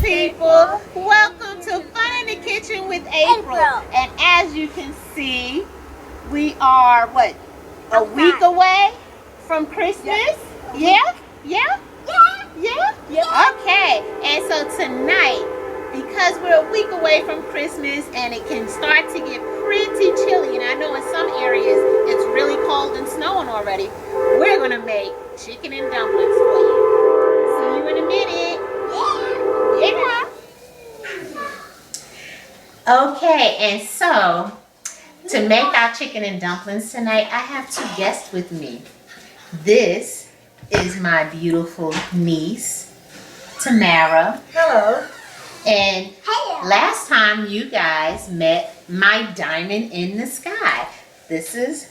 people. Welcome to Fun in the Kitchen with April. And as you can see, we are, what, a week away from Christmas? Yeah? Yeah? Yeah? Yeah? Okay. And so tonight, because we're a week away from Christmas and it can start to get pretty chilly, and I know in some areas it's really cold and snowing already, we're going to make chicken and dumplings for you. See you in a minute. Yeah. Okay, and so to make our chicken and dumplings tonight, I have two guests with me. This is my beautiful niece, Tamara. Hello. And last time you guys met my diamond in the sky. This is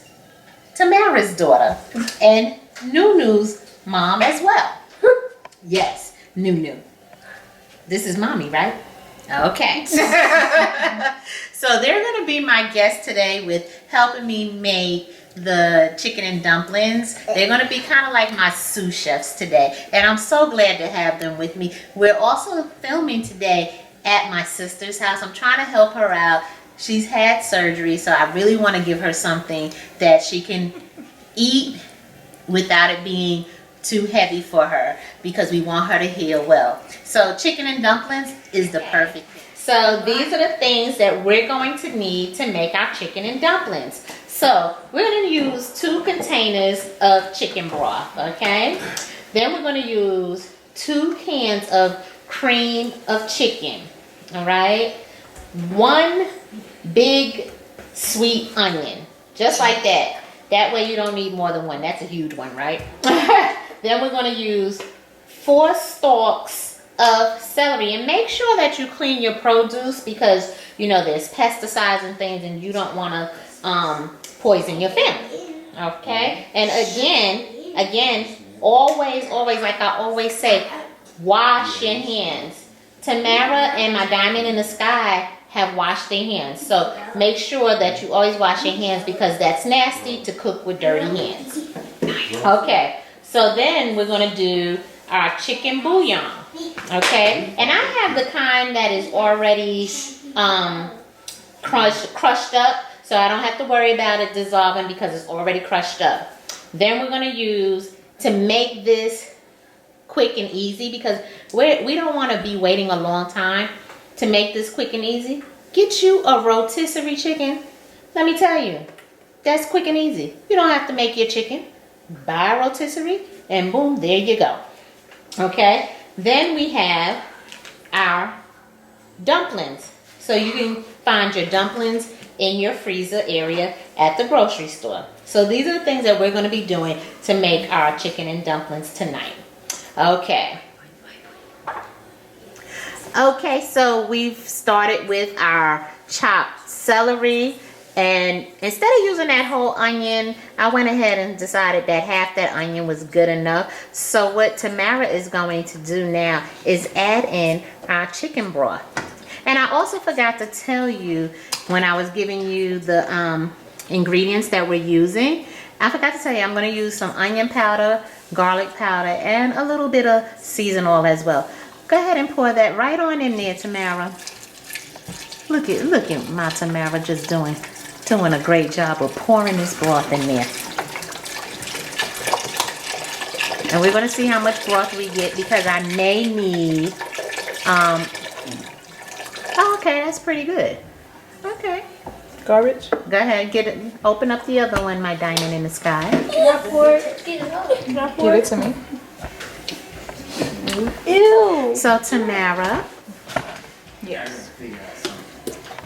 Tamara's daughter and Nunu's mom as well. Yes, Nunu. This is mommy, right? Okay. So they're going to be my guests today with helping me make the chicken and dumplings. They're going to be kind of like my sous chefs today. And I'm so glad to have them with me. We're also filming today at my sister's house. I'm trying to help her out. She's had surgery, so I really want to give her something that she can eat without it being too heavy for her, because we want her to heal well. So chicken and dumplings is the perfect thing. So these are the things that we're going to need to make our chicken and dumplings. So we're going to use 2 containers of chicken broth, okay? Then we're going to use 2 cans of cream of chicken, all right? 1 big sweet onion, just like that. That way you don't need more than 1. That's a huge one, right? Then we're going to use 4 stalks of celery, and make sure that you clean your produce, because you know there's pesticides and things and you don't want to poison your family. Okay? And again, always, like I always say, wash your hands. Tamara and my diamond in the sky have washed their hands, so make sure that you always wash your hands, because that's nasty to cook with dirty hands. Okay, so then we're going to do our chicken bouillon. Okay, and I have the kind that is already crushed up, so I don't have to worry about it dissolving because it's already crushed up. Then we're going to use, to make this quick and easy, because we don't want to be waiting a long time to make this quick and easy, get you a rotisserie chicken. Let me tell you, that's quick and easy. You don't have to make your chicken. Buy a rotisserie and boom, there you go. Okay, then we have our dumplings. So you can find your dumplings in your freezer area at the grocery store. So these are the things that we're going to be doing to make our chicken and dumplings tonight. Okay. Okay, so we've started with our chopped celery. And instead of using that whole onion, I went ahead and decided that half that onion was good enough. So what Tamara is going to do now is add in our chicken broth. And I also forgot to tell you when I was giving you the ingredients that we're using, I forgot to tell you I'm going to use some onion powder, garlic powder, and a little bit of seasoned oil as well. Go ahead and pour that right on in there, Tamara. Look at my Tamara just doing a great job of pouring this broth in there. And we're going to see how much broth we get, because I may need, oh, okay, that's pretty good. Okay. Garbage? Go ahead, open up the other one, my diamond in the sky. Can I pour it? Give it to me. Ew. So Tamara. Yes.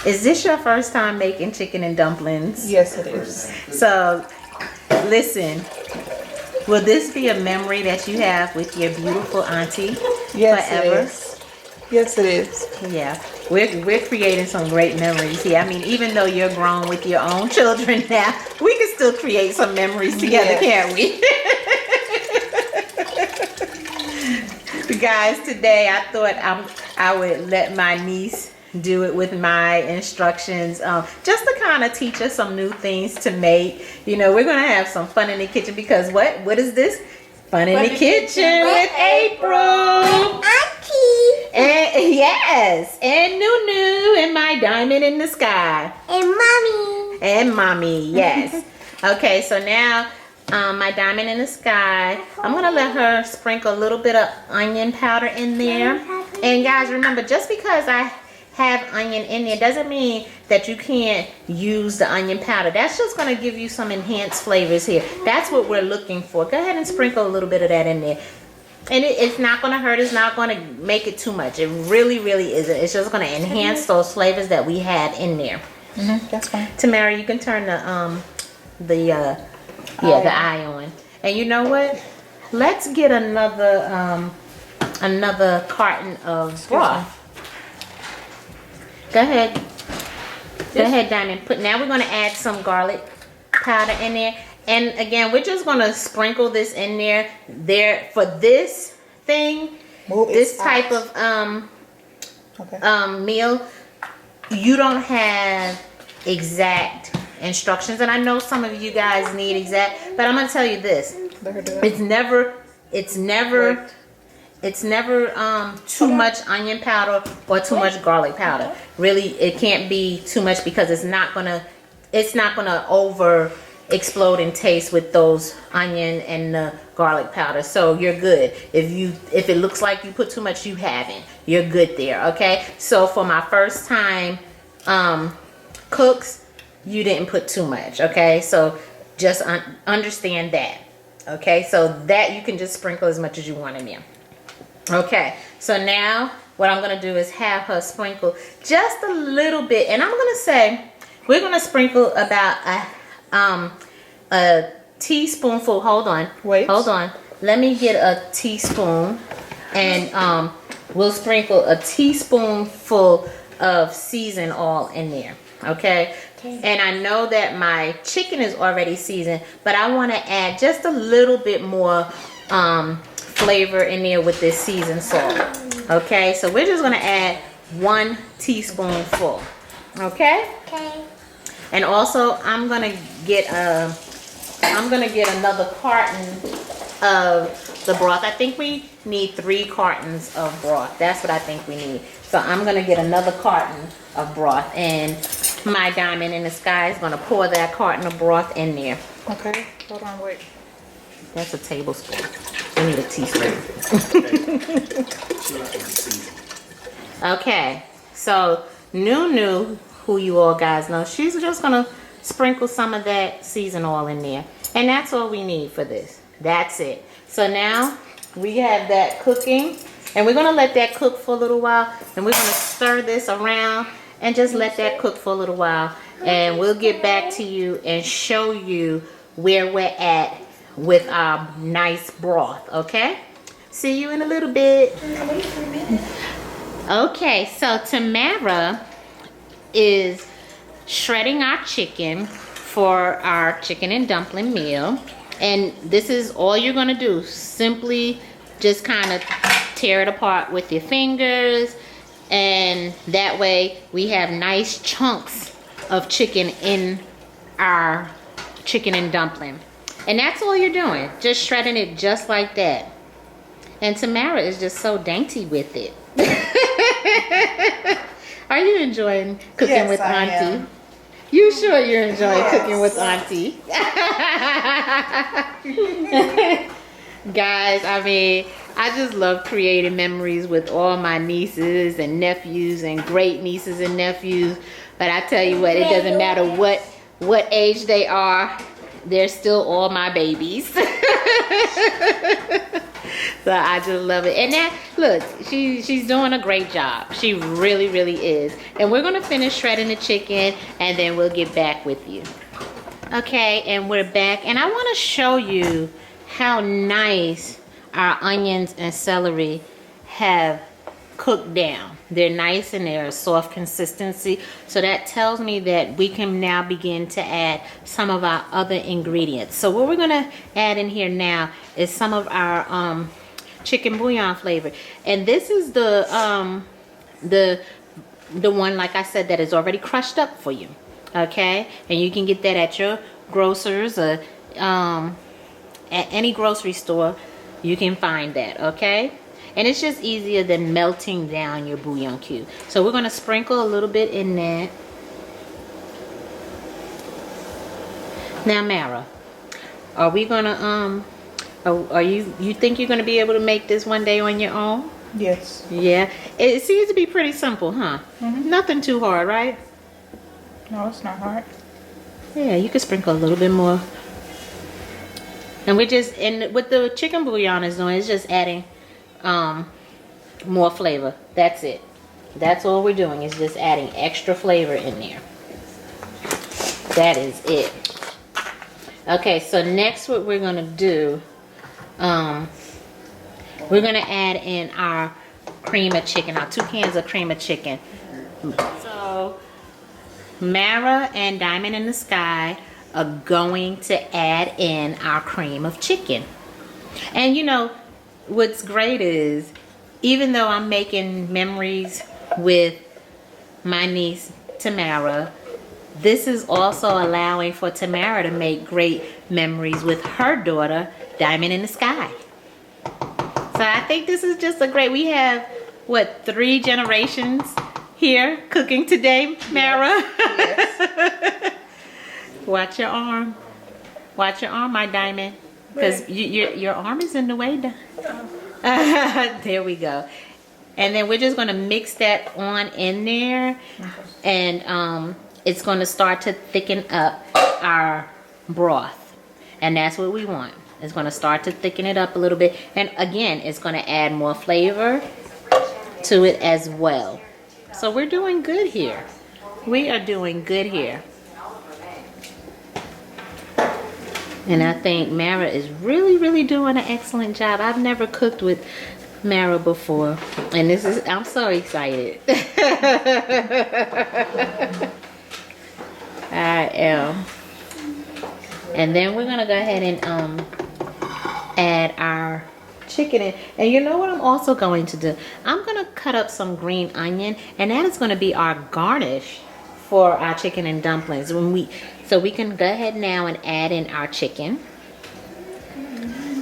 Is this your first time making chicken and dumplings? Yes, it is. So, listen, will this be a memory that you have with your beautiful auntie Yes, forever? it is. Yes, it is. Yeah, we're creating some great memories here. I mean, even though you're grown with your own children now, we can still create some memories together, can't we? Guys, today I thought I would let my niece do it with my instructions, just to kind of teach us some new things to make. You know, we're gonna have some fun in the kitchen, because what is this? Fun in the kitchen with April. Auntie. And yes, and Nunu and my diamond in the sky. And mommy. And mommy, yes. Okay, so now my diamond in the sky, I'm gonna let her sprinkle a little bit of onion powder in there. And guys, remember, just because I have onion in there doesn't mean that you can't use the onion powder. That's just gonna give you some enhanced flavors here. That's what we're looking for. Go ahead and sprinkle a little bit of that in there. And it's not gonna hurt, it's not gonna make it too much. It really, really isn't. It's just gonna enhance those flavors that we have in there. That's fine. Tamara, you can turn the eye on. And you know what? Let's get another carton of broth. Go ahead. Go ahead, Diamond. Now we're gonna add some garlic powder in there. And again, we're just gonna sprinkle this in there for this thing, this type of meal. You don't have exact instructions, and I know some of you guys need exact, but I'm gonna tell you this: it's never too much onion powder or too much garlic powder. Really, it can't be too much because it's not gonna over explode in taste with those onion and the garlic powder. So you're good. If it looks like you put too much, you haven't. You're good there. Okay. So for my first time cooks, you didn't put too much. Okay. So just understand that. Okay. So that you can just sprinkle as much as you want in there. Okay. So now what I'm gonna do is have her sprinkle just a little bit, and I'm gonna say we're gonna sprinkle about a teaspoonful. Hold on. Wait. Hold on. Let me get a teaspoon, and we'll sprinkle a teaspoonful of seasoned oil in there. Okay. And I know that my chicken is already seasoned, but I want to add just a little bit more flavor in there with this seasoned salt. Okay. So we're just gonna add 1 teaspoonful. Okay. Okay. And also, I'm gonna get another carton of the broth. I think we need 3 cartons of broth. That's what I think we need. So I'm gonna get another carton of broth, and my diamond in the sky is gonna pour that carton of broth in there. Okay. Hold on. Wait. That's a tablespoon. We need a teaspoon. Okay. So Nunu, who you all guys know, she's just gonna sprinkle some of that seasoned oil in there, and that's all we need for this. That's it. So now we have that cooking, and we're gonna let that cook for a little while, and we're gonna stir this around and just let that cook for a little while, and we'll get back to you and show you where we're at with our nice broth. Okay, see you in a little bit. Okay, so Tamara is shredding our chicken for our chicken and dumpling meal, and this is all you're gonna do. Simply just kind of tear it apart with your fingers, and that way we have nice chunks of chicken in our chicken and dumpling. And that's all you're doing, just shredding it just like that. And Tamara is just so dainty with it. Are you enjoying cooking with Auntie? Am. You sure you're enjoying cooking with Auntie? Guys, I mean, I just love creating memories with all my nieces and nephews and great nieces and nephews. But I tell you what, it doesn't matter what age they are, they're still all my babies. So I just love it. And that, look, she's doing a great job. She really, really is. And we're gonna finish shredding the chicken, and then we'll get back with you. Okay, and we're back, and I wanna show you how nice our onions and celery have cooked down. They're nice and they're a soft consistency. So that tells me that we can now begin to add some of our other ingredients. So what we're gonna add in here now is some of our chicken bouillon flavor. And this is the one, like I said, that is already crushed up for you. Okay? And you can get that at your grocers or at any grocery store. You can find that, okay? And it's just easier than melting down your bouillon cube. So we're going to sprinkle a little bit in that. Now, Mara, are we going to, are you think you're going to be able to make this one day on your own? Yes. Yeah. It seems to be pretty simple, huh? Nothing too hard, right? No, it's not hard. Yeah, you could sprinkle a little bit more. And and what the chicken bouillon is doing is just adding more flavor. That's it. That's all we're doing is just adding extra flavor in there. That is it. Okay, so next what we're gonna do, we're gonna add in our cream of chicken, our 2 cans of cream of chicken. So Mara and Diamond in the Sky are going to add in our cream of chicken. And you know, what's great is, even though I'm making memories with my niece Tamara, this is also allowing for Tamara to make great memories with her daughter, Diamond in the Sky. So I think this is just a great, we have, what, 3 generations here cooking today, Mara? Yes. Watch your arm. Watch your arm, my Diamond. Because your arm is in the way. There we go. And then we're just going to mix that on in there. And it's going to start to thicken up our broth. And that's what we want. It's going to start to thicken it up a little bit. And again, it's going to add more flavor to it as well. So we're doing good here. We are doing good here. And I think Mara is really, really doing an excellent job. I've never cooked with Mara before. And this is, I'm so excited. I am. And then we're going to go ahead and add our chicken in. And you know what I'm also going to do? I'm going to cut up some green onion. And that is going to be our garnish for our chicken and dumplings. So we can go ahead now and add in our chicken.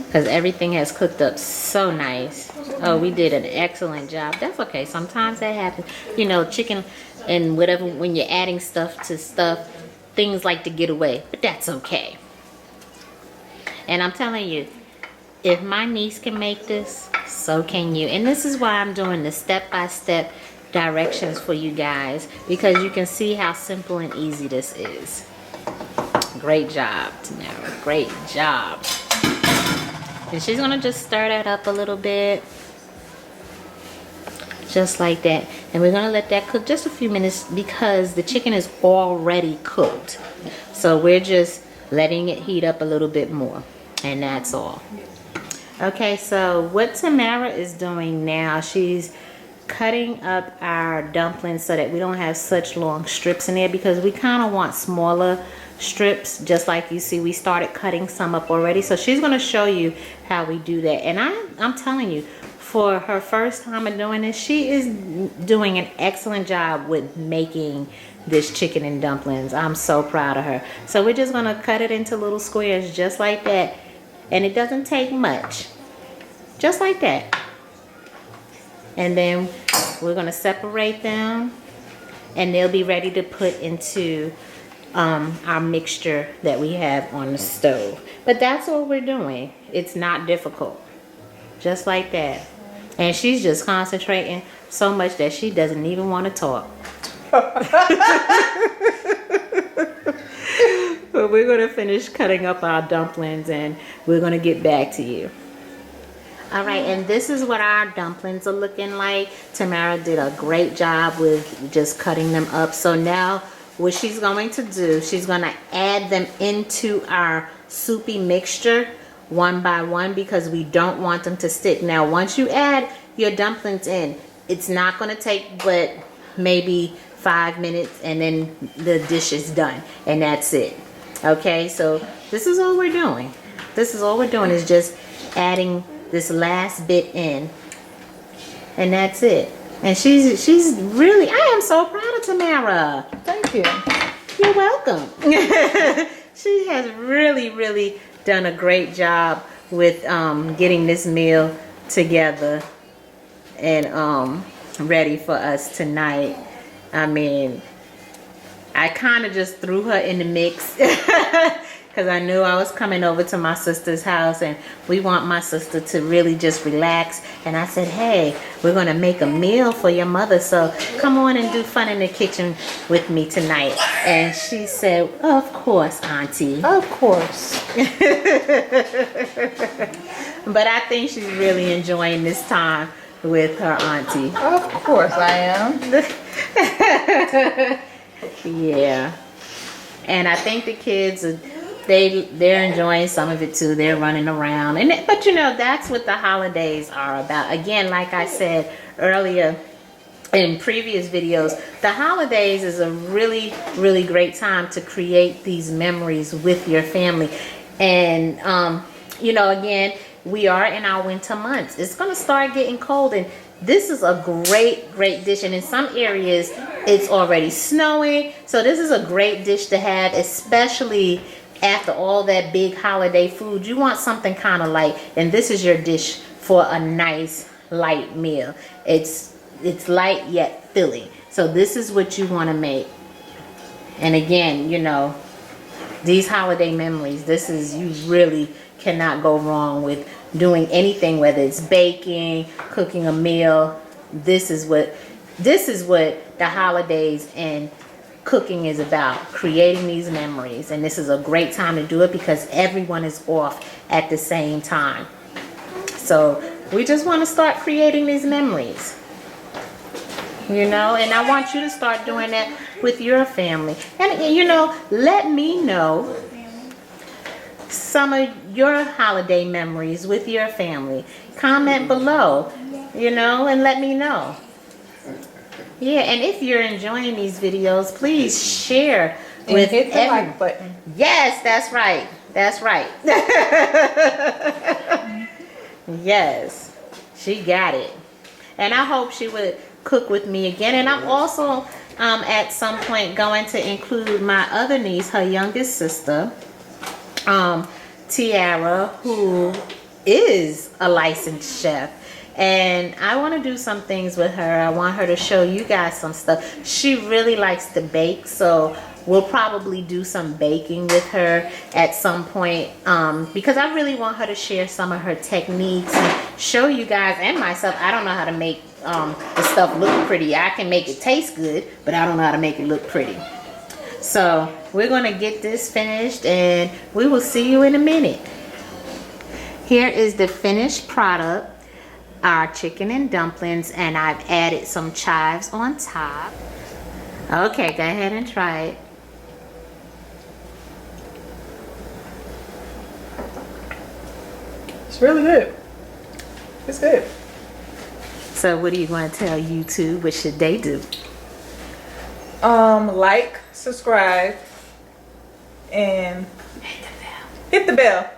Because everything has cooked up so nice. Oh, we did an excellent job. That's okay. Sometimes that happens. You know, chicken and whatever, when you're adding stuff to stuff, things like to get away. But that's okay. And I'm telling you, if my niece can make this, so can you. And this is why I'm doing the step-by-step directions for you guys. Because you can see how simple and easy this is. Great job, Tamara. Great job. And she's going to just stir that up a little bit. Just like that. And we're going to let that cook just a few minutes because the chicken is already cooked. So we're just letting it heat up a little bit more. And that's all. Okay, so what Tamara is doing now, she's cutting up our dumplings so that we don't have such long strips in there because we kind of want smaller strips. Just like you see, we started cutting some up already. So she's going to show you how we do that. And I'm telling you, for her first time of doing this, she is doing an excellent job with making this chicken and dumplings. I'm so proud of her. So we're just going to cut it into little squares just like that. And it doesn't take much. Just like that. And then we're going to separate them. And they'll be ready to put into our mixture that we have on the stove. But that's what we're doing. It's not difficult. Just like that. And she's just concentrating so much that she doesn't even want to talk. But we're going to finish cutting up our dumplings and we're going to get back to you. Alright, and this is what our dumplings are looking like. Tamara did a great job with just cutting them up. So now what she's going to do, she's going to add them into our soupy mixture one by one because we don't want them to stick. Now once you add your dumplings in, it's not going to take but maybe 5 minutes and then the dish is done and that's it. Okay, so this is all we're doing. This is all we're doing is just adding this last bit in and that's it. And she's really, I am so proud of Tamara. Thank you. You're welcome. She has really done a great job with getting this meal together. and ready for us tonight. I mean, I kind of just threw her in the mix because I knew I was coming over to my sister's house and we want my sister to really just relax. And I said, hey, we're going to make a meal for your mother, so come on and do fun in the kitchen with me tonight. And she said, of course, Auntie. Of course. But I think she's really enjoying this time with her auntie. Of course I am. Yeah. And I think the kids are, they're enjoying some of it too. They're running around. But you know, that's what the holidays are about. Again, like I said earlier in previous videos, the holidays is a really, really great time to create these memories with your family. And you know, again, we are in our winter months. It's going to start getting cold, and this is a great dish. And in some areas, it's already snowing. So this is a great dish to have, especially after all that big holiday food. You want something kind of light, and this is your dish for a nice light meal. It's light yet filling. So this is what you want to make. And again, you know, these holiday memories, this is, you really cannot go wrong with doing anything, whether it's baking, cooking a meal. This is what the holidays and cooking is about, creating these memories. And this is a great time to do it because everyone is off at the same time. So we just want to start creating these memories, you know. And I want you to start doing that with your family. And you know, let me know some of your holiday memories with your family. Comment below, you know, and let me know. Yeah, and if you're enjoying these videos, please share with hit the like button. Yes, that's right. That's right. Yes, she got it. And I hope she would cook with me again. And I'm also at some point going to include my other niece, her youngest sister, Tiara, who is a licensed chef. And I want to do some things with her. I want her to show you guys some stuff. She really likes to bake, so we'll probably do some baking with her at some point, because I really want her to share some of her techniques and show you guys and myself. I don't know how to make the stuff look pretty. I can make it taste good, but I don't know how to make it look pretty. So we're going to get this finished and we will see you in a minute. Here is the finished product, our chicken and dumplings, and I've added some chives on top. Okay, go ahead and try it. It's really good. It's good. So what are you going to tell YouTube? What should they do? Like, subscribe, and hit the bell.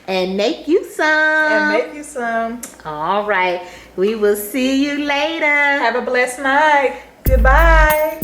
And make you some. All right. We will see you later. Have a blessed night. Goodbye.